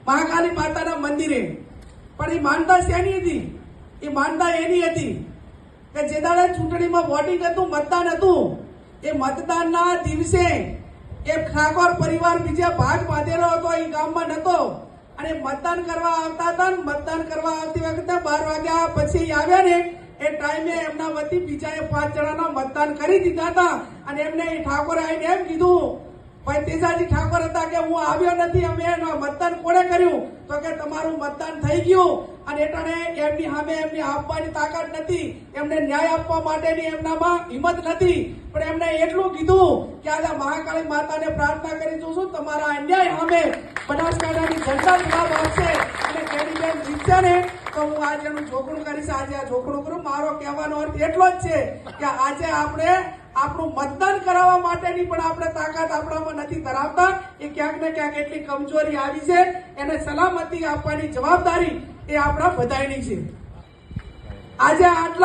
મહાકાળી માતાના મંદિરે, પણ એ માનતા શેની હતી? એ માનતા એની હતી કે જે દાડે ચૂંટણીમાં વોટિંગ હતું, મતદાન હતું, એ મતદાનના દિવસે એ ઠાકોર પરિવાર બીજા ભાગ બાંધેલો હતો, એ ગામમાં નતો, અને મતદાન કરવા આવતા હતા. મતદાન કરવા આવતી વખતે 12 વાગ્યા પછી આવ્યા ને એ ટાઈમે એમના વતી બીજાએ 5 જણાના મતદાન કરી દીધા હતા. અને એમને એ ઠાકોરે આવીને એમ કીધું, ભાઈ તેજાજી ઠાકોર હતા કે હું આવ્યો નથી, અમે મતદાન કોણે કર્યું? તો કે તમારું મતદાન થઈ ગયું. અને એટલે એમની સામે એમની આપવાની તાકાત નથી, એમને ન્યાય આપવા માટેની એમનામાં હિંમત નથી. પણ એમને એટલું કીધું કે આજે મહાકાળી માતાને પ્રાર્થના કરી દઉં છું, તમારા અન્યાય સામે બનાસકાંઠાની જનતા જવાબ આપશે અને કેડીબેન જીતશે ને તો હું આજે એનું ઝોકડું કરીશ. આજે આ ઝોકડું કરું. મારો કહેવાનો અર્થ એટલો જ છે કે આજે આપણે આપણું મતદાન કરાવવા માટેની પણ આપણે તાકાત આપણામાં નથી ધરાવતા. એ ક્યાંક ને ક્યાંક એટલી કમજોરી આવી છે, એને સલામતી આપવાની જવાબદારી એ આપણા બધાની છે. આજે આટલા